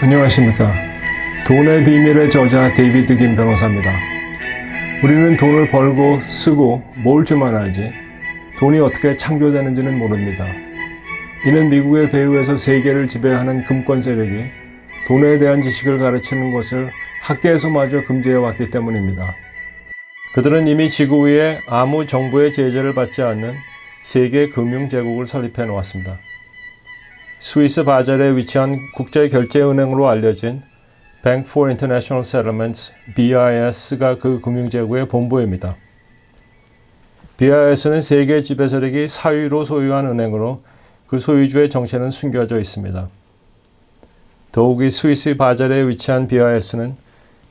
안녕하십니까. 돈의 비밀의 저자 데이비드 김 변호사입니다. 우리는 돈을 벌고 쓰고 모을 줄만 알지 돈이 어떻게 창조되는지는 모릅니다. 이는 미국의 배후에서 세계를 지배하는 금권 세력이 돈에 대한 지식을 가르치는 것을 학계에서마저 금지해왔기 때문입니다. 그들은 이미 지구 위에 아무 정부의 제재를 받지 않는 세계 금융 제국을 설립해 놓았습니다. 스위스 바젤에 위치한 국제결제은행으로 알려진 Bank for International Settlements, BIS가 그 금융제국의 본부입니다. BIS는 세계 지배 세력이 사유로 소유한 은행으로 그 소유주의 정체는 숨겨져 있습니다. 더욱이 스위스 바젤에 위치한 BIS는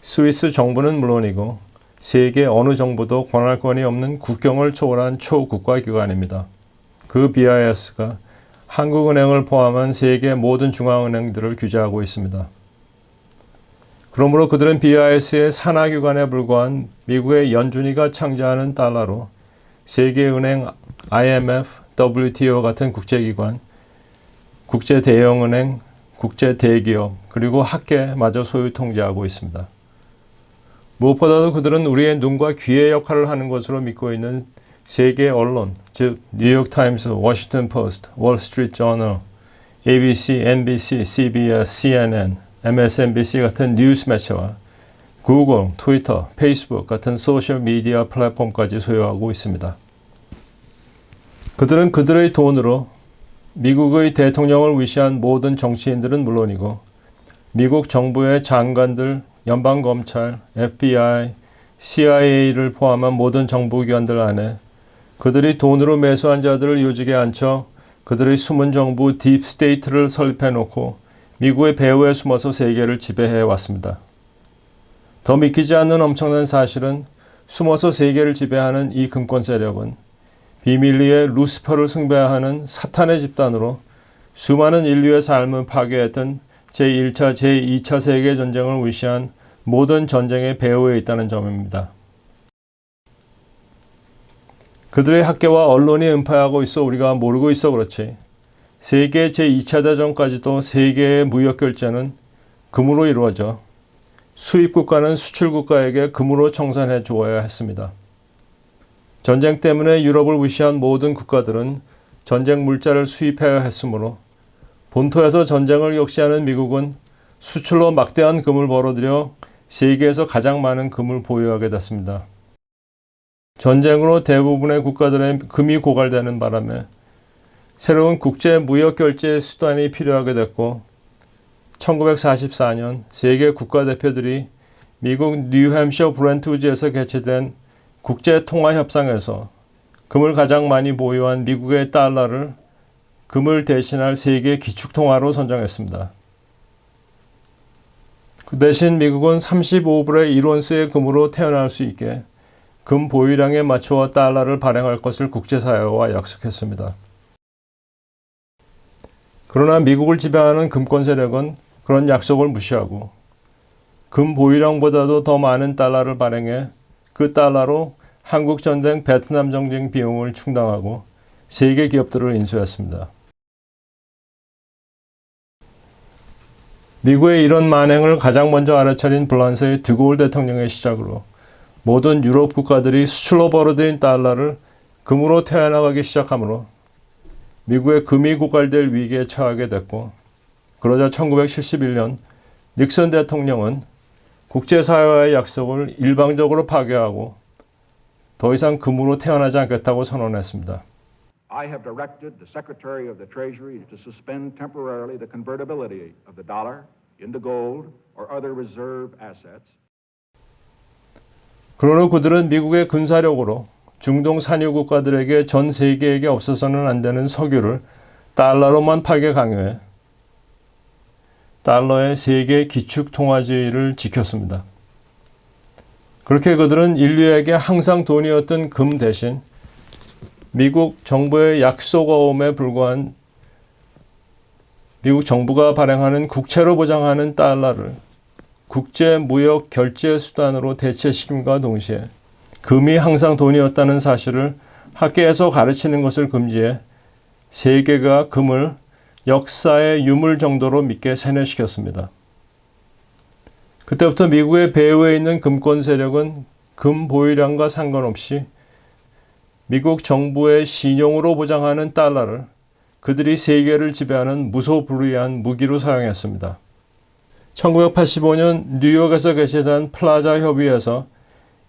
스위스 정부는 물론이고 세계 어느 정부도 권할권이 없는 국경을 초월한 초국가기관입니다. 그 BIS가 한국은행을 포함한 세계 모든 중앙은행들을 규제하고 있습니다. 그러므로 그들은 BIS의 산하기관에 불과한 미국의 연준이가 창조하는 달러로 세계은행, IMF, WTO 같은 국제기관, 국제대형은행, 국제대기업, 그리고 학계마저 소유 통제하고 있습니다. 무엇보다도 그들은 우리의 눈과 귀의 역할을 하는 것으로 믿고 있는 세계 언론, 즉 뉴욕타임스, 워싱턴 포스트, 월스트리트저널, ABC, NBC, CBS, CNN, MSNBC 같은 뉴스 매체와 구글, 트위터, 페이스북 같은 소셜미디어 플랫폼까지 소유하고 있습니다. 그들은 그들의 돈으로 미국의 대통령을 위시한 모든 정치인들은 물론이고 미국 정부의 장관들, 연방검찰, FBI, CIA를 포함한 모든 정부기관들 안에 그들이 돈으로 매수한 자들을 요직에 앉혀 그들의 숨은 정부 딥스테이트를 설립해놓고 미국의 배후에 숨어서 세계를 지배해 왔습니다. 더 믿기지 않는 엄청난 사실은 숨어서 세계를 지배하는 이 금권 세력은 비밀리에 루시퍼를 숭배하는 사탄의 집단으로 수많은 인류의 삶을 파괴했던 제1차, 제2차 세계전쟁을 위시한 모든 전쟁의 배후에 있다는 점입니다. 그들의 학계와 언론이 은폐하고 있어 우리가 모르고 있어 그렇지. 세계 제2차 대전까지도 세계의 무역결제는 금으로 이루어져 수입국가는 수출국가에게 금으로 청산해 주어야 했습니다. 전쟁 때문에 유럽을 위시한 모든 국가들은 전쟁 물자를 수입해야 했으므로 본토에서 전쟁을 역시하는 미국은 수출로 막대한 금을 벌어들여 세계에서 가장 많은 금을 보유하게 됐습니다. 전쟁으로 대부분의 국가들의 금이 고갈되는 바람에 새로운 국제 무역 결제 수단이 필요하게 됐고 1944년 세계 국가대표들이 미국 뉴햄셔 브렌트우즈에서 개최된 국제통화협상에서 금을 가장 많이 보유한 미국의 달러를 금을 대신할 세계 기축통화로 선정했습니다. 그 대신 미국은 35불의 1온스의 금으로 태어날 수 있게 금 보유량에 맞추어 달러를 발행할 것을 국제사회와 약속했습니다. 그러나 미국을 지배하는 금권 세력은 그런 약속을 무시하고 금 보유량보다도 더 많은 달러를 발행해 그 달러로 한국전쟁, 베트남 전쟁 비용을 충당하고 세계 기업들을 인수했습니다. 미국의 이런 만행을 가장 먼저 알아차린 프랑스의 드골 대통령의 시작으로 모든 유럽 국가들이 수출로 벌어들인 달러를 금으로 태워나가기 시작하므로 미국의 금이 고갈될 위기에 처하게 됐고 그러자 1971년 닉슨 대통령은 국제사회와의 약속을 일방적으로 파괴하고 더 이상 금으로 태어나지 않겠다고 선언했습니다. I have directed the Secretary of the Treasury to suspend temporarily the convertibility of the dollar into gold or other reserve assets. 그러나 그들은 미국의 군사력으로 중동 산유 국가들에게 전 세계에게 없어서는 안 되는 석유를 달러로만 팔게 강요해 달러의 세계 기축 통화제의를 지켰습니다. 그렇게 그들은 인류에게 항상 돈이었던 금 대신 미국 정부의 약속어음에 불과한 미국 정부가 발행하는 국채로 보장하는 달러를 국제 무역 결제 수단으로 대체시킴과 동시에 금이 항상 돈이었다는 사실을 학계에서 가르치는 것을 금지해 세계가 금을 역사의 유물 정도로 믿게 세뇌시켰습니다. 그때부터 미국의 배후에 있는 금권 세력은 금 보유량과 상관없이 미국 정부의 신용으로 보장하는 달러를 그들이 세계를 지배하는 무소불위한 무기로 사용했습니다. 1985년 뉴욕에서 개최된 플라자 협의회에서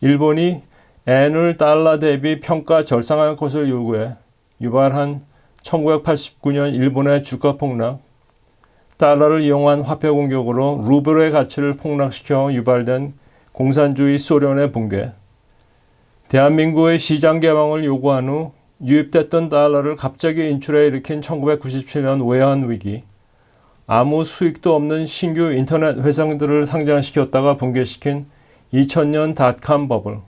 일본이 엔을 달러 대비 평가 절상할 것을 요구해 유발한 1989년 일본의 주가 폭락, 달러를 이용한 화폐 공격으로 루블의 가치를 폭락시켜 유발된 공산주의 소련의 붕괴, 대한민국의 시장 개방을 요구한 후 유입됐던 달러를 갑자기 인출해 일으킨 1997년 외환 위기, 아무 수익도 없는 신규 인터넷 회사들을 상장시켰다가 붕괴시킨 2000년 닷컴 버블,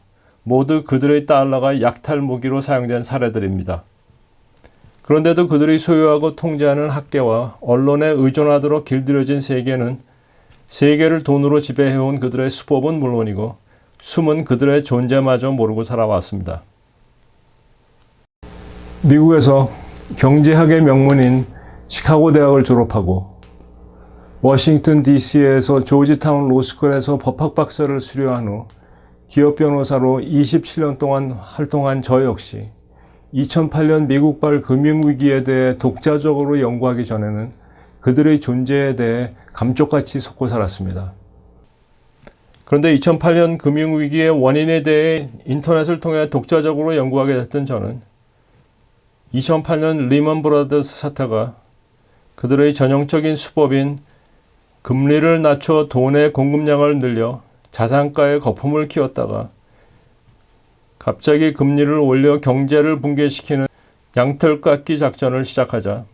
모두 그들의 달러가 약탈 무기로 사용된 사례들입니다. 그런데도 그들이 소유하고 통제하는 학계와 언론에 의존하도록 길들여진 세계는 세계를 돈으로 지배해온 그들의 수법은 물론이고 숨은 그들의 존재마저 모르고 살아왔습니다. 미국에서 경제학의 명문인 시카고 대학을 졸업하고 워싱턴 DC에서 조지타운 로스쿨에서 법학 박사를 수료한 후 기업 변호사로 27년 동안 활동한 저 역시 2008년 미국발 금융위기에 대해 독자적으로 연구하기 전에는 그들의 존재에 대해 감쪽같이 속고 살았습니다. 그런데 2008년 금융위기의 원인에 대해 인터넷을 통해 독자적으로 연구하게 됐던 저는 2008년 리먼 브라더스 사태가 그들의 전형적인 수법인 금리를 낮춰 돈의 공급량을 늘려 자산가의 거품을 키웠다가 갑자기 금리를 올려 경제를 붕괴시키는 양털깎기 작전을 시작하자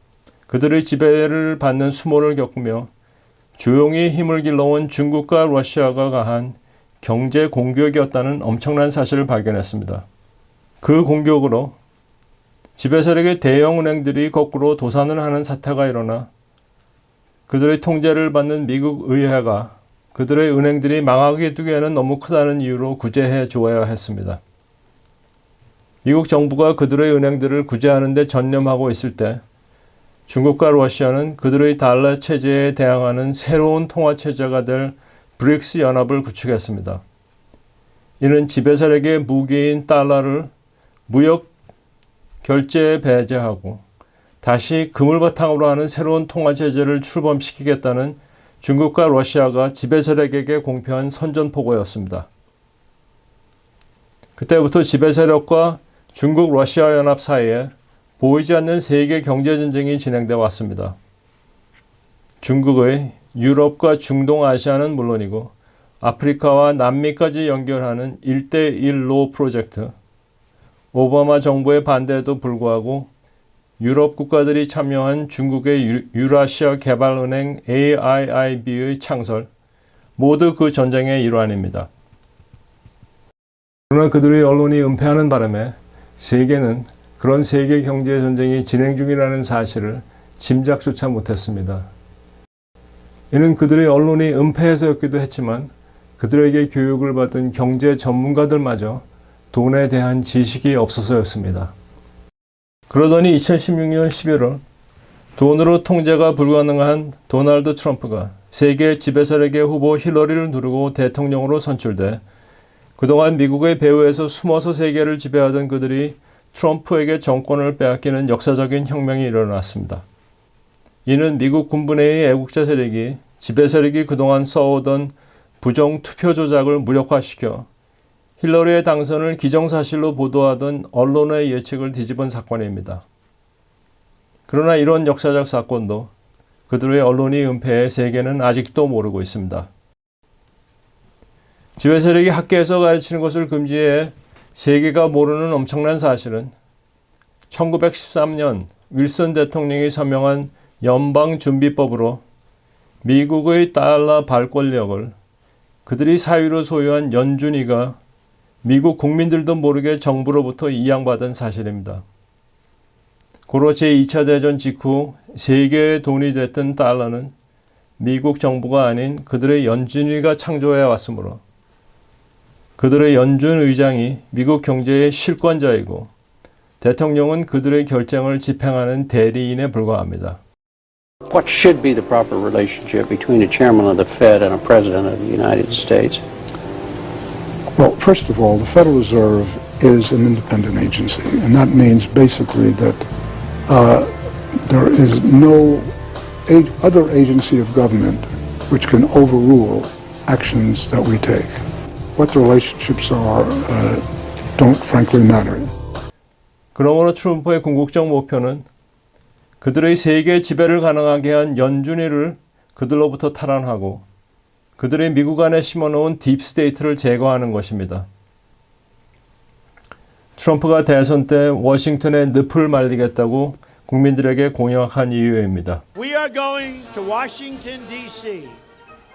그들의 지배를 받는 수모를 겪으며 조용히 힘을 길러온 중국과 러시아가 가한 경제 공격이었다는 엄청난 사실을 발견했습니다. 그 공격으로 지배 세력의 대형 은행들이 거꾸로 도산을 하는 사태가 일어나 그들의 통제를 받는 미국 의회가 그들의 은행들이 망하게 두기에는 너무 크다는 이유로 구제해 주어야 했습니다. 미국 정부가 그들의 은행들을 구제하는 데 전념하고 있을 때 중국과 러시아는 그들의 달러 체제에 대항하는 새로운 통화 체제가 될 브릭스 연합을 구축했습니다. 이는 지배 세력의 무기인 달러를 무역 결제에 배제하고 다시 금을 바탕으로 하는 새로운 통화 체제를 출범시키겠다는 중국과 러시아가 지배 세력에게 공표한 선전포고였습니다. 그때부터 지배 세력과 중국 러시아 연합 사이에 보이지 않는 세계 경제 전쟁이 진행되어 왔습니다. 중국의 유럽과 중동 아시아는 물론이고 아프리카와 남미까지 연결하는 1대1로 프로젝트, 오바마 정부의 반대에도 불구하고 유럽 국가들이 참여한 중국의 유라시아 개발은행 AIIB의 창설, 모두 그 전쟁의 일환입니다. 그러나 그들의 언론이 은폐하는 바람에 세계는 그런 세계 경제 전쟁이 진행 중이라는 사실을 짐작조차 못했습니다. 이는 그들의 언론이 은폐해서였기도 했지만 그들에게 교육을 받은 경제 전문가들마저 돈에 대한 지식이 없어서였습니다. 그러더니 2016년 11월 돈으로 통제가 불가능한 도널드 트럼프가 세계 지배 세력의 후보 힐러리를 누르고 대통령으로 선출돼 그동안 미국의 배후에서 숨어서 세계를 지배하던 그들이 트럼프에게 정권을 빼앗기는 역사적인 혁명이 일어났습니다. 이는 미국 군부 내의 애국자 세력이 지배 세력이 그동안 써오던 부정 투표 조작을 무력화시켜 힐러리의 당선을 기정사실로 보도하던 언론의 예측을 뒤집은 사건입니다. 그러나 이런 역사적 사건도 그들의 언론이 은폐해 세계는 아직도 모르고 있습니다. 지배 세력이 학계에서 가르치는 것을 금지해 세계가 모르는 엄청난 사실은 1913년 윌슨 대통령이 서명한 연방준비법으로 미국의 달러 발권력을 그들이 사유로 소유한 연준이가 미국 국민들도 모르게 정부로부터 이양받은 사실입니다. 고로 제2차 대전 직후 세계의 돈이 됐던 달러는 미국 정부가 아닌 그들의 연준이가 창조해 왔으므로 그들의 연준 의장이 미국 경제의 실권자이고 대통령은 그들의 결정을 집행하는 대리인에 불과합니다. What should be the proper relationship between a chairman of the Fed and a president of the United States? Well, first of all, the Federal Reserve is an independent agency, and that means basically that there is no other agency of government which can overrule actions that we take. What the relationships are don't frankly matter. 그러므로 트럼프의 궁극적 목표는 그들의 세계 지배를 가능하게 한 연준위를 그들로부터 탈환하고 그들의 미국 안에 심어놓은 딥스테이트를 제거하는 것입니다. 트럼프가 대선 때 워싱턴에 늪을 말리겠다고 국민들에게 공약한 이유입니다. We are going to Washington, D.C.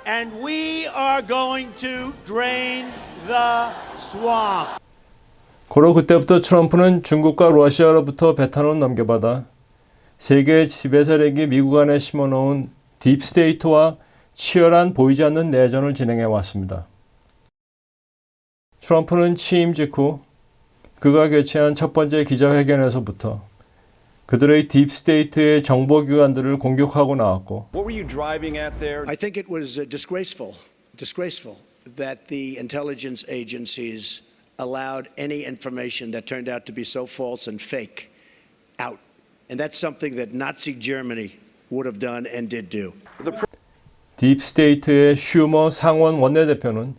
and we are going to drain the swamp. 고로 그때부터 트럼프는 중국과 러시아로부터 배탄을 넘겨받아 세계의 지배 세력이 미국 안에 심어놓은 딥스테이트와 치열한 보이지 않는 내전을 진행해 왔습니다. 트럼프는 취임 직후 그가 개최한 첫 번째 기자회견에서부터 그들의 딥스테이트의 정보기관들을 공격하고 나왔고 What were you driving at there? I think it was disgraceful that the intelligence agencies allowed any information that turned out to be so false and fake out. And that's something that Nazi Germany would have done and did do. 딥스테이트의 슈머 상원 원내대표는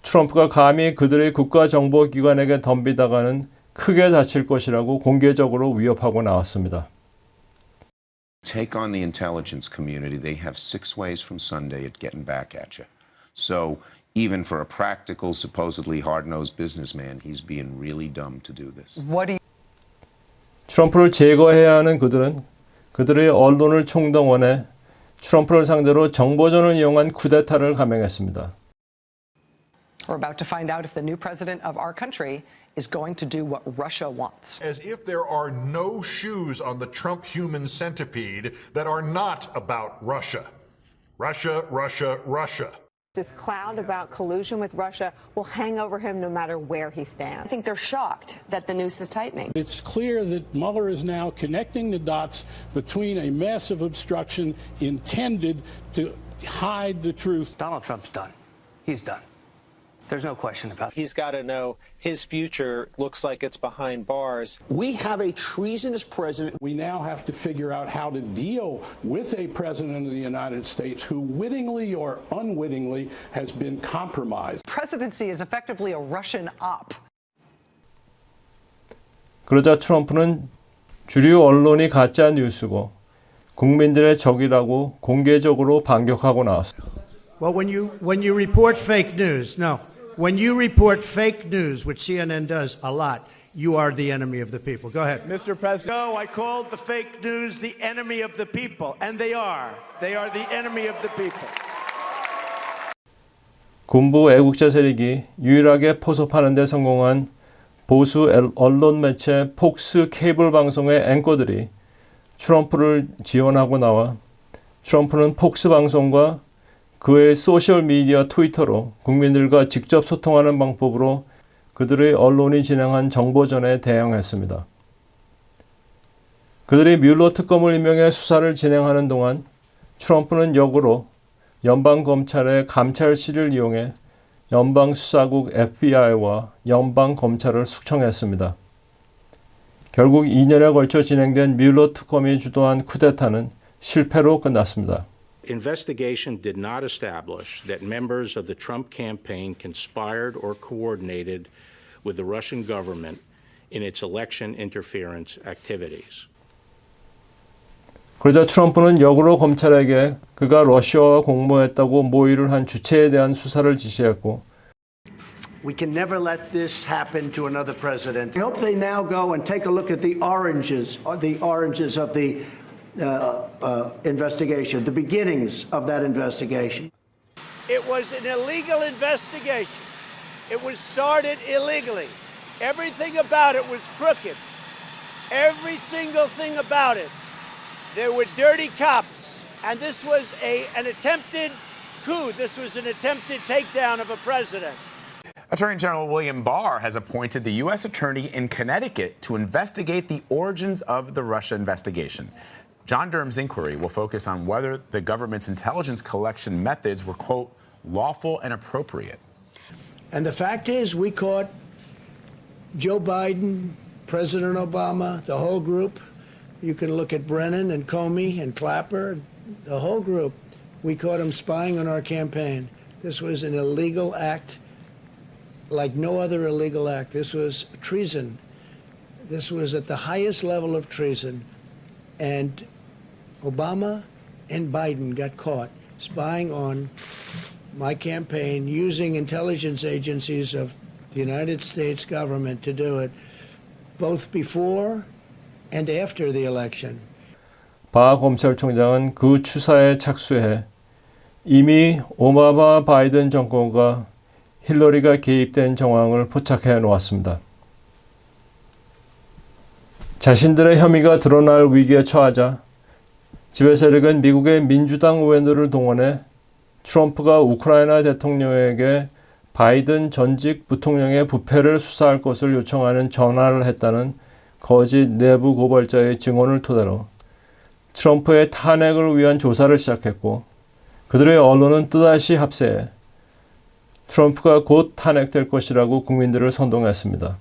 트럼프가 감히 그들의 국가정보기관에게 덤비다가는 크게 다칠 것이라고 공개적으로 위협하고 나왔습니다. Take on the intelligence community. They have 6 ways from Sunday at getting back at you. So even for a practical, supposedly hard-nosed businessman, he's being really dumb to do this. 트럼프를 제거해야 하는 그들은 그들의 언론을 총동원해 트럼프를 상대로 정보전을 이용한 쿠데타를 감행했습니다. We're about to find out if the new president of our country is going to do what Russia wants. As if there are no shoes on the Trump human centipede that are not about Russia. Russia, Russia, Russia. This cloud about collusion with Russia will hang over him no matter where he stands. I think they're shocked that the noose is tightening. It's clear that Mueller is now connecting the dots between a massive obstruction intended to hide the truth. Donald Trump's done. He's done. There's no question about it. He's got to know his future looks like it's behind bars. We have a treasonous president. We now have to figure out how to deal with a president of the United States who wittingly or unwittingly has been compromised. Presidency is effectively a Russian op. 그러자 트럼프는 주류 언론이 가짜 뉴스고 국민들의 적이라고 공개적으로 반격하고 나왔습니다. Well, when you report fake news, when you report fake news, which CNN does a lot, you are the enemy of the people. Go ahead. Mr. President. No, I called the fake news the enemy of the people, and they are. They are the enemy of the people. 군부 애국자 세력이 유일하게 포섭하는 데 성공한 보수 언론 매체 폭스 케이블 방송의 앵커들이 트럼프를 지원하고 나와 트럼프는 폭스 방송과 그의 소셜미디어 트위터로 국민들과 직접 소통하는 방법으로 그들의 언론이 진행한 정보전에 대응했습니다. 그들이 뮬러 특검을 임명해 수사를 진행하는 동안 트럼프는 역으로 연방검찰의 감찰실을 이용해 연방수사국 FBI와 연방검찰을 숙청했습니다. 결국 2년에 걸쳐 진행된 뮬러 특검이 주도한 쿠데타는 실패로 끝났습니다. Investigation did not establish that members of the Trump campaign conspired or coordinated with the Russian government in its election interference activities. 그러자 트럼프는 역으로 검찰에게 그가 러시아와 공모했다고 모의를 한 주체에 대한 수사를 지시했고 We can never let this happen to another president. I hope they now go and take a look at the oranges of the investigation, the beginnings of that investigation. It was an illegal investigation. It was started illegally. Everything about it was crooked. Every single thing about it. There were dirty cops. And this was an attempted coup. This was an attempted takedown of a president. Attorney General William Barr has appointed the U.S. Attorney in Connecticut to investigate the origins of the Russia investigation. John Durham's inquiry will focus on whether the government's intelligence collection methods were, quote, lawful and appropriate. And the fact is, we caught Joe Biden, President Obama, the whole group. You can look at Brennan and Comey and Clapper, the whole group. We caught them spying on our campaign. This was an illegal act like no other illegal act. This was treason. This was at the highest level of treason. And Obama and Biden got caught spying on my campaign using intelligence agencies of the United States government to do it, both before and after the election. 바 검찰총장은 그 추사에 착수해 이미 오바마 바이든 정권과 힐러리가 개입된 정황을 포착해 놓았습니다. 자신들의 혐의가 드러날 위기에 처하자 지배 세력은 미국의 민주당 의원들을 동원해 트럼프가 우크라이나 대통령에게 바이든 전직 부통령의 부패를 수사할 것을 요청하는 전화를 했다는 거짓 내부 고발자의 증언을 토대로 트럼프의 탄핵을 위한 조사를 시작했고 그들의 언론은 또다시 합세해 트럼프가 곧 탄핵될 것이라고 국민들을 선동했습니다.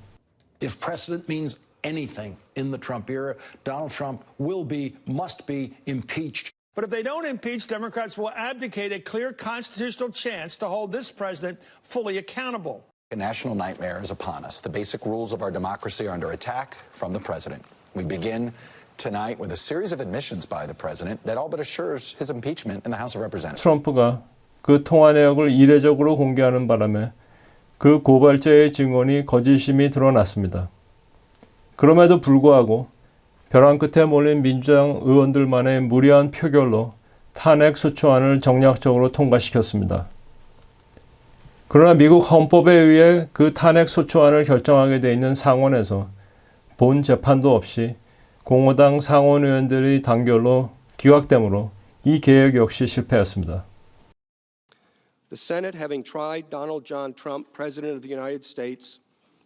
If precedent means anything in the Trump era, Donald Trump must be impeached. But if they don't impeach, Democrats will abdicate a clear constitutional chance to hold this president fully accountable. A national nightmare is upon us. The basic rules of our democracy are under attack from the president. We begin tonight with a series of admissions by the president that all but assures his impeachment in the House of Representatives. 트럼프가 그 통화 내역을 이례적으로 공개하는 바람에 그 고발자의 증언이 거짓임이 드러났습니다. 그럼에도 불구하고 벼랑 끝에 몰린 민주당 의원들만의 무리한 표결로 탄핵 소추안을 정략적으로 통과시켰습니다. 그러나 미국 헌법에 의해 그 탄핵 소추안을 결정하게 돼 있는 상원에서 본 재판도 없이 공화당 상원 의원들의 단결로 기각되므로 이 개혁 역시 실패했습니다. The Senate having tried Donald John Trump, President of the United States,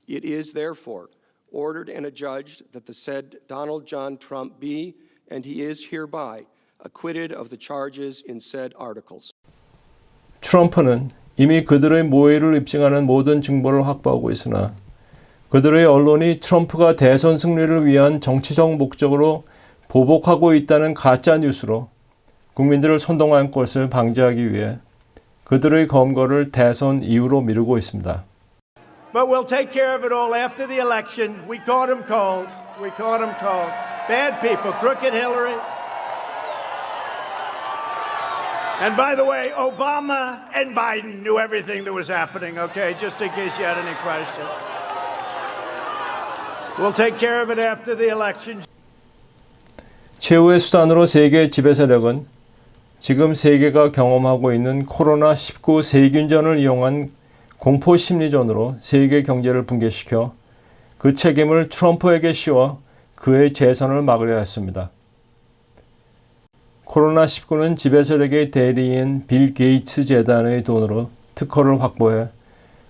it is therefore ordered and adjudged that the said Donald John Trump be, and he is hereby, acquitted of the charges in said articles. 트럼프는 이미 그들의 모의를 입증하는 모든 증거를 확보하고 있으나 그들의 언론이 트럼프가 대선 승리를 위한 정치적 목적으로 보복하고 있다는 가짜 뉴스로 국민들을 선동할 것을 방지하기 위해 그들의 검거를 대선 이후로 미루고 있습니다. But we'll take care of it all after the election. We caught him cold. We caught him cold. Bad people, crooked Hillary. And by the way, Obama and Biden knew everything that was happening, okay? Just in case you had any question. We'll take care of it after the election. 최후의 수단으로 세계 지배 세력은 지금 세계가 경험하고 있는 코로나19 세균전을 이용한 공포 심리전으로 세계 경제를 붕괴시켜 그 책임을 트럼프에게 씌워 그의 재선을 막으려 했습니다. 코로나19는 지배 세력의 대리인 빌 게이츠 재단의 돈으로 특허를 확보해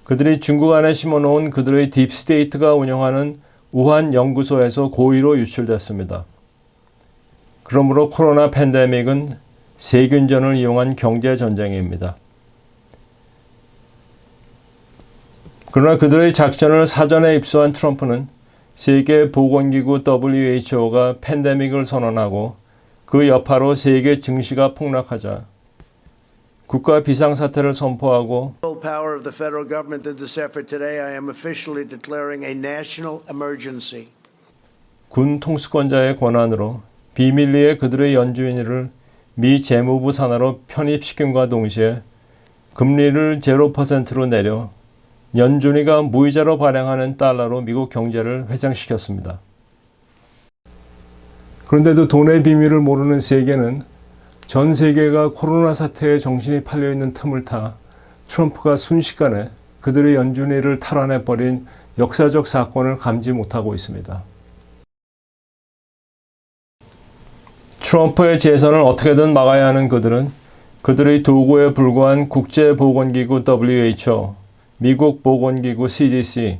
그들이 중국 안에 심어놓은 그들의 딥스테이트가 운영하는 우한 연구소에서 고의로 유출됐습니다. 그러므로 코로나 팬데믹은 세균전을 이용한 경제 전쟁입니다. 그러나 그들의 작전을 사전에 입수한 트럼프는 세계보건기구 WHO가 팬데믹을 선언하고 그 여파로 세계 증시가 폭락하자 국가 비상사태를 선포하고 Power of the federal government in this effort today, I am officially declaring a national emergency. 군 통수권자의 권한으로 비밀리에 그들의 연주인을 미 재무부 산하로 편입시킴과 동시에 금리를 0%로 내려 연준이가 무이자로 발행하는 달러로 미국 경제를 회생시켰습니다. 그런데도 돈의 비밀을 모르는 세계는 전 세계가 코로나 사태에 정신이 팔려있는 틈을 타 트럼프가 순식간에 그들의 연준이를 탈환해버린 역사적 사건을 감지 못하고 있습니다. 트럼프의 재선을 어떻게든 막아야 하는 그들은 그들의 도구에 불과한 국제보건기구 WHO, 미국 보건기구 CDC,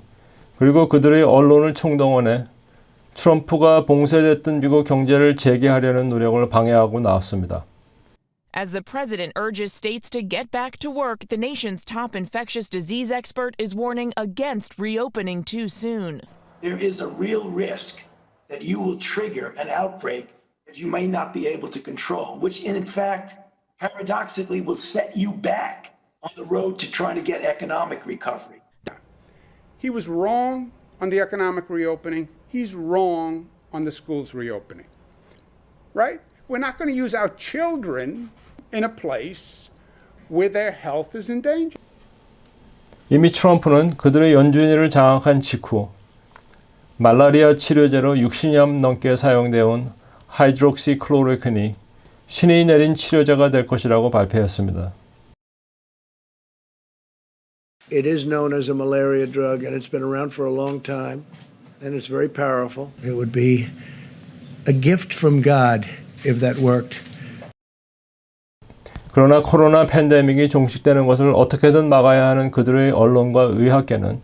그리고 그들의 언론을 총동원해 트럼프가 봉쇄됐던 미국 경제를 재개하려는 노력을 방해하고 나왔습니다. As the president urges states to get back to work, the nation's top infectious disease expert is warning against reopening too soon. There is a real risk that you will trigger an outbreak that you may not be able to control, which in fact, paradoxically, will set you back on the road to trying to get economic recovery. He was wrong on the economic reopening. He's wrong on the schools reopening. Right? We're not going to use our children in a place where their health is in danger. 이미 트럼프는 그들의 연준위를 장악한 직후 말라리아 치료제로 60년 넘게 사용되어 온 하이드록시클로로퀸이 신이 내린 치료제가 될 것이라고 발표했습니다. It is known as a malaria drug, and it's been around for a long time, and it's very powerful. It would be a gift from God if that worked. 그러나 코로나 팬데믹이 종식되는 것을 어떻게든 막아야 하는 그들의 언론과 의학계는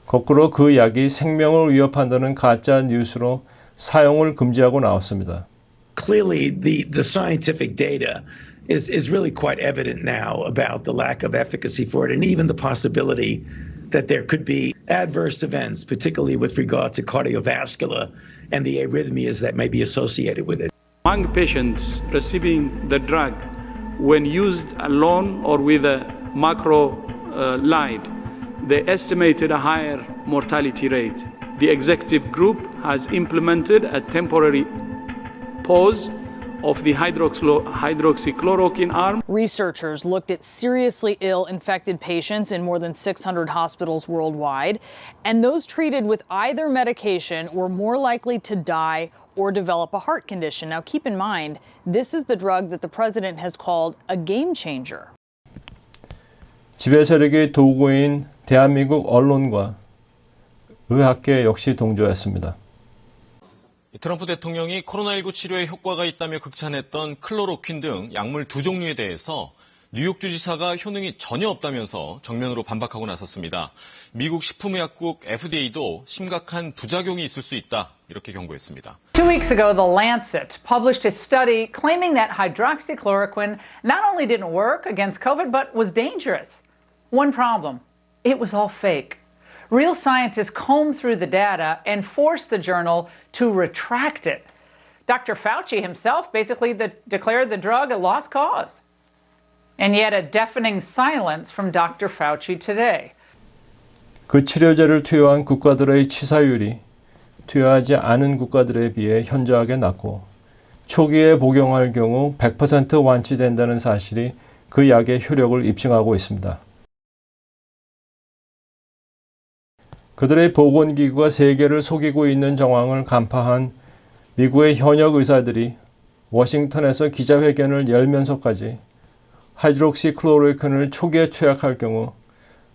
거꾸로 그 약이 생명을 위협한다는 가짜 뉴스로 사용을 금지하고 나왔습니다. Clearly, the scientific data is really quite evident now about the lack of efficacy for it, and even the possibility that there could be adverse events, particularly with regard to cardiovascular and the arrhythmias that may be associated with it. Among patients receiving the drug, when used alone or with a macrolide, they estimated a higher mortality rate. The executive group has implemented a temporary pause of the hydroxychloroquine arm. Researchers looked at seriously ill infected patients in more than 600 hospitals worldwide, and those treated with either medication were more likely to die or develop a heart condition. Now, keep in mind, this is the drug that the president has called a game changer. 지배 세력의 도구인 대한민국 언론과 의학계 역시 동조했습니다. 트럼프 대통령이 코로나19 치료에 효과가 있다며 극찬했던 클로로퀸 등 약물 두 종류에 대해서 뉴욕 주지사가 효능이 전혀 없다면서 정면으로 반박하고 나섰습니다. 미국 식품의약국 FDA도 심각한 부작용이 있을 수 있다, 이렇게 경고했습니다. 2 weeks ago, The Lancet published a study claiming that hydroxychloroquine not only didn't work against COVID, but was dangerous. One problem, it was all fake. Real scientists combed through the data and forced the journal to retract it. Dr. Fauci himself basically declared the drug a lost cause. And yet a deafening silence from Dr. Fauci today. 그 치료제를 투여한 국가들의 치사율이 투여하지 않은 국가들에 비해 현저하게 낮고 초기에 복용할 경우 100% 완치된다는 사실이 그 약의 효력을 입증하고 있습니다. 그들의 보건기구가 세계를 속이고 있는 정황을 간파한 미국의 현역 의사들이 워싱턴에서 기자회견을 열면서까지 하이드록시클로로퀸을 초기에 투약할 경우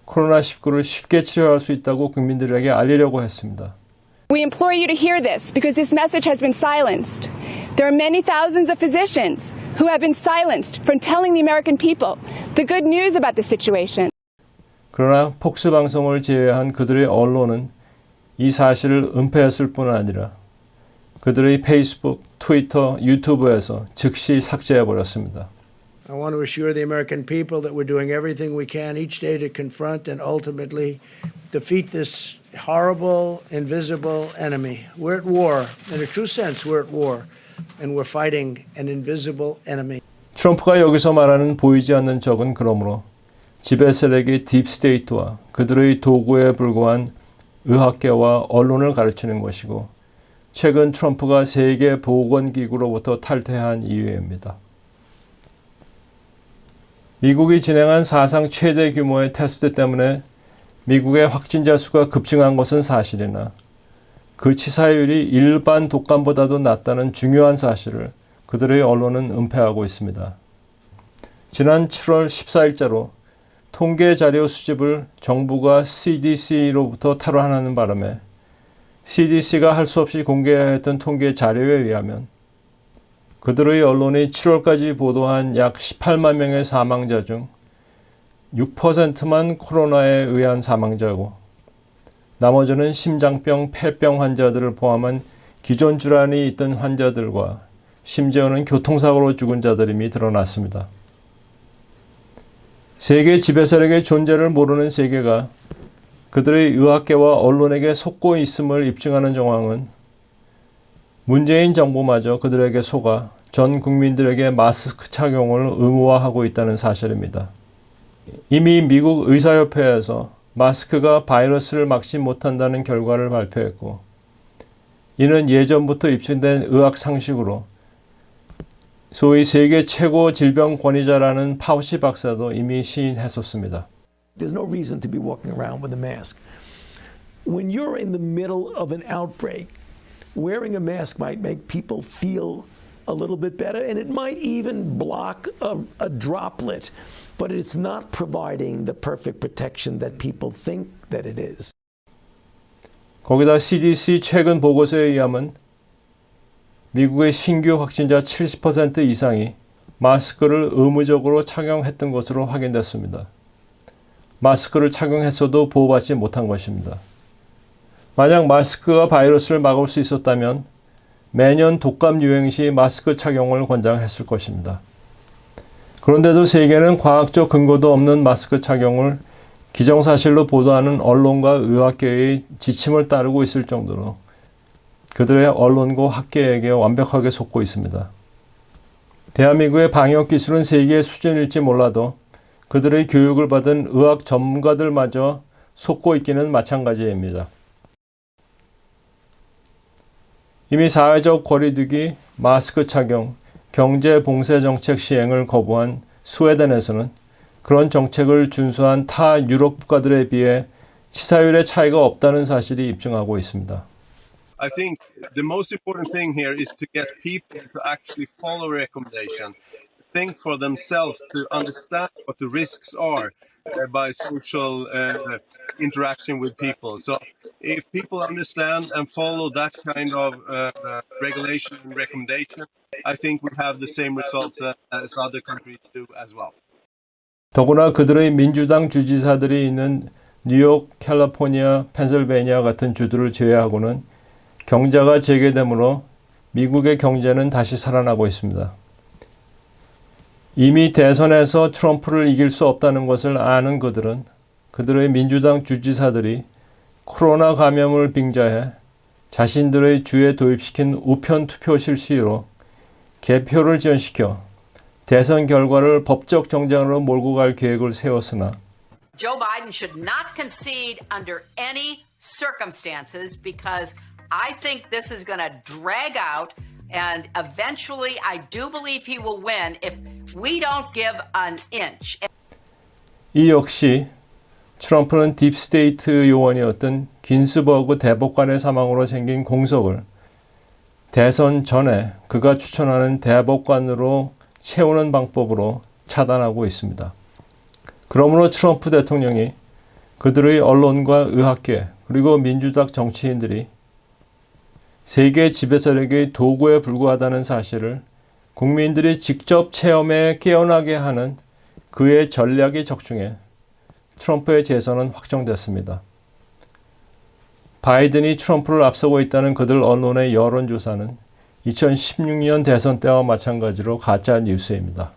코로나19를 쉽게 치료할 수 있다고 국민들에게 알리려고 했습니다. We implore you to hear this because this message has been silenced. There are many thousands of physicians who have been silenced from telling the American people the good news about the situation. 그러나 폭스 방송을 제외한 그들의 언론은 이 사실을 은폐했을 뿐 아니라 그들의 페이스북, 트위터, 유튜브에서 즉시 삭제해버렸습니다. I want to assure the American people that we're doing everything we can each day to confront and ultimately defeat this horrible, invisible enemy. We're at war. In a true sense, we're at war. And we're fighting an invisible enemy. 트럼프가 여기서 말하는 보이지 않는 적은 그러므로 지배 세력의 딥스테이트와 그들의 도구에 불과한 의학계와 언론을 가르치는 것이고 최근 트럼프가 세계보건기구로부터 탈퇴한 이유입니다. 미국이 진행한 사상 최대 규모의 테스트 때문에 미국의 확진자 수가 급증한 것은 사실이나 그 치사율이 일반 독감보다도 낮다는 중요한 사실을 그들의 언론은 은폐하고 있습니다. 지난 7월 14일자로 통계 자료 수집을 정부가 CDC로부터 탈환하는 바람에 CDC가 할 수 없이 공개해야 했던 통계 자료에 의하면 그들의 언론이 7월까지 보도한 약 18만 명의 사망자 중 6%만 코로나에 의한 사망자고 나머지는 심장병, 폐병 환자들을 포함한 기존 질환이 있던 환자들과 심지어는 교통사고로 죽은 자들임이 드러났습니다. 세계 지배세력의 존재를 모르는 세계가 그들의 의학계와 언론에게 속고 있음을 입증하는 정황은 문재인 정부마저 그들에게 속아 전 국민들에게 마스크 착용을 의무화하고 있다는 사실입니다. 이미 미국 의사협회에서 마스크가 바이러스를 막지 못한다는 결과를 발표했고, 이는 예전부터 입증된 의학 상식으로 소위 세계 최고 질병 권위자라는 파우치 박사도 이미 시인했었습니다. There's no reason to be walking around with a mask. When you're in the middle of an outbreak, wearing a mask might make people feel a little bit better, and it might even block a droplet, but it's not providing the perfect protection that people think that it is. 거기다 CDC 최근 보고서에 의하면 미국의 신규 확진자 70% 이상이 마스크를 의무적으로 착용했던 것으로 확인됐습니다. 마스크를 착용했어도 보호받지 못한 것입니다. 만약 마스크가 바이러스를 막을 수 있었다면 매년 독감 유행 시 마스크 착용을 권장했을 것입니다. 그런데도 세계는 과학적 근거도 없는 마스크 착용을 기정사실로 보도하는 언론과 의학계의 지침을 따르고 있을 정도로 그들의 언론과 학계에게 완벽하게 속고 있습니다. 대한민국의 방역 기술은 세계의 수준일지 몰라도 그들의 교육을 받은 의학 전문가들마저 속고 있기는 마찬가지입니다. 이미 사회적 거리두기, 마스크 착용, 경제 봉쇄 정책 시행을 거부한 스웨덴에서는 그런 정책을 준수한 타 유럽 국가들에 비해 치사율의 차이가 없다는 사실이 입증하고 있습니다. I think the most important thing here is to get people to actually follow recommendation, think for themselves, to understand what the risks are by social interaction with people. So if people understand and follow that kind of regulation and recommendation, I think we have the same results as other countries do as well. 더구나 그들의 민주당 주지사들이 있는 뉴욕, 캘리포니아, 펜실베니아 같은 주들을 제외하고는 경제가 재개되므로 미국의 경제는 다시 살아나고 있습니다. 이미 대선에서 트럼프를 이길 수 없다는 것을 아는 그들은 그들의 민주당 주지사들이 코로나 감염을 빙자해 자신들의 주에 도입시킨 우편 투표 실시로 개표를 지연시켜 대선 결과를 법적 정쟁으로 몰고 갈 계획을 세웠으나 Joe Biden should not concede under any circumstances because I think this is going to drag out and eventually I do believe he will win if we don't give an inch. 이 역시 트럼프는 딥스테이트 요원이었던 긴스버그 대법관의 사망으로 생긴 공석을 대선 전에 그가 추천하는 대법관으로 채우는 방법으로 차단하고 있습니다. 그러므로 트럼프 대통령이 그들의 언론과 의학계 그리고 민주당 정치인들이 세계 지배세력의 도구에 불과하다는 사실을 국민들이 직접 체험에 깨어나게 하는 그의 전략이 적중해 트럼프의 재선은 확정됐습니다. 바이든이 트럼프를 앞서고 있다는 그들 언론의 여론조사는 2016년 대선 때와 마찬가지로 가짜 뉴스입니다.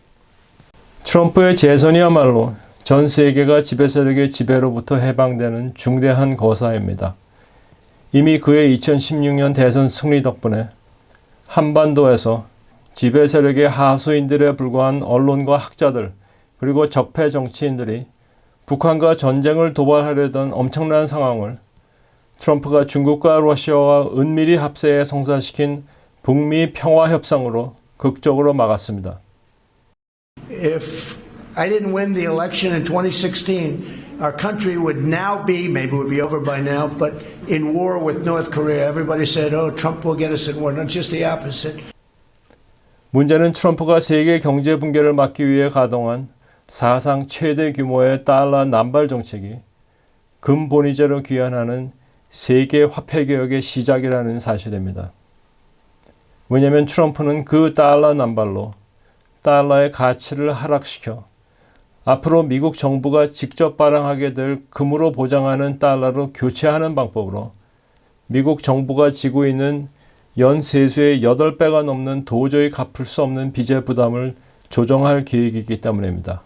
트럼프의 재선이야말로 전 세계가 지배세력의 지배로부터 해방되는 중대한 거사입니다. 이미 그의 2016년 대선 승리 덕분에 한반도에서 지배세력의 하수인들에 불과한 언론과 학자들 그리고 적폐 정치인들이 북한과 전쟁을 도발하려던 엄청난 상황을 트럼프가 중국과 러시아와 은밀히 합세에 성사시킨 북미 평화협상으로 극적으로 막았습니다. If I didn't win the election in 2016, our country would now be, maybe it would be over by now, but in war with North Korea. Everybody said, oh, Trump will get us in war. Not just the opposite. 문제는 트럼프가 세계 경제 붕괴를 막기 위해 가동한 사상 최대 규모의 달러 남발 정책이 금본위제로 귀환하는 세계 화폐 개혁의 시작이라는 사실입니다. 왜냐하면 트럼프는 그 달러 남발로 달러의 가치를 하락시켜 앞으로 미국 정부가 직접 발행하게 될 금으로 보장하는 달러로 교체하는 방법으로 미국 정부가 지고 있는 연 세수의 8배가 넘는 도저히 갚을 수 없는 빚의 부담을 조정할 계획이기 때문입니다.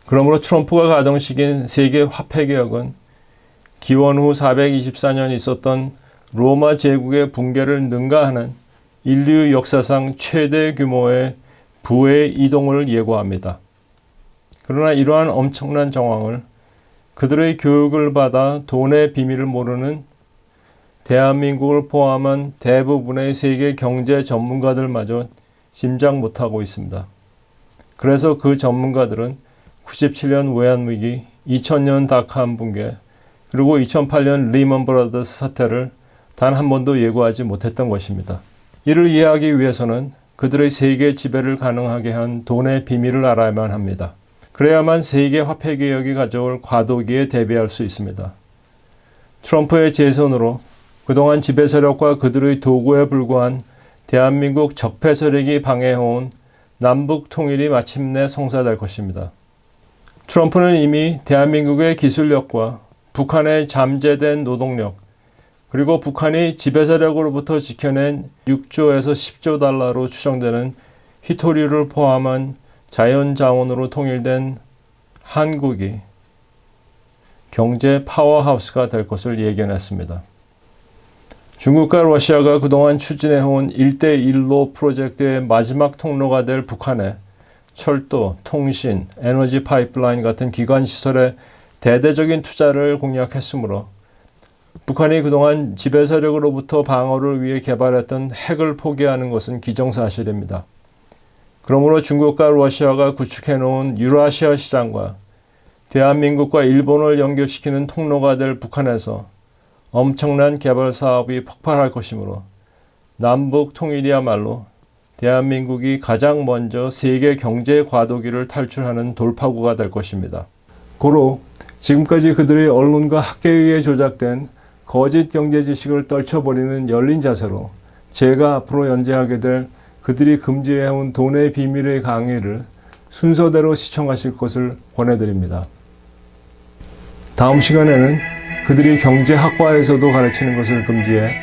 그러므로 트럼프가 가동시킨 세계 화폐 개혁은 기원 후 424년 있었던 로마 제국의 붕괴를 능가하는 인류 역사상 최대 규모의 부의 이동을 예고합니다. 그러나 이러한 엄청난 정황을 그들의 교육을 받아 돈의 비밀을 모르는 대한민국을 포함한 대부분의 세계 경제 전문가들마저 짐작 못하고 있습니다. 그래서 그 전문가들은 97년 외환위기, 2000년 닷컴 붕괴, 그리고 2008년 리먼 브라더스 사태를 단 한 번도 예고하지 못했던 것입니다. 이를 이해하기 위해서는 그들의 세계 지배를 가능하게 한 돈의 비밀을 알아야만 합니다. 그래야만 세계 화폐 개혁이 가져올 과도기에 대비할 수 있습니다. 트럼프의 재선으로 그동안 지배 세력과 그들의 도구에 불과한 대한민국 적폐 세력이 방해해온 남북 통일이 마침내 성사될 것입니다. 트럼프는 이미 대한민국의 기술력과 북한의 잠재된 노동력, 그리고 북한이 지배 세력으로부터 지켜낸 6조에서 10조 달러로 추정되는 희토류를 포함한 자연 자원으로 통일된 한국이 경제 파워하우스가 될 것을 예견했습니다. 중국과 러시아가 그동안 추진해온 1대1로 프로젝트의 마지막 통로가 될 북한에 철도, 통신, 에너지 파이프라인 같은 기관 시설에 대대적인 투자를 공약했으므로 북한이 그동안 지배 세력으로부터 방어를 위해 개발했던 핵을 포기하는 것은 기정사실입니다. 그러므로 중국과 러시아가 구축해놓은 유라시아 시장과 대한민국과 일본을 연결시키는 통로가 될 북한에서 엄청난 개발 사업이 폭발할 것이므로 남북 통일이야말로 대한민국이 가장 먼저 세계 경제 과도기를 탈출하는 돌파구가 될 것입니다. 고로 지금까지 그들의 언론과 학계에 의해 조작된 거짓 경제 지식을 떨쳐버리는 열린 자세로 제가 앞으로 연재하게 될 그들이 금지해온 돈의 비밀의 강의를 순서대로 시청하실 것을 권해드립니다. 다음 시간에는 그들이 경제학과에서도 가르치는 것을 금지해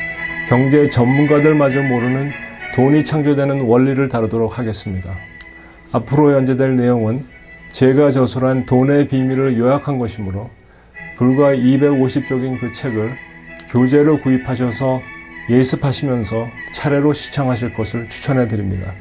경제 전문가들마저 모르는 돈이 창조되는 원리를 다루도록 하겠습니다. 앞으로 연재될 내용은 제가 저술한 돈의 비밀을 요약한 것이므로 불과 250쪽인 그 책을 교재로 구입하셔서 예습하시면서 차례로 시청하실 것을 추천해 드립니다.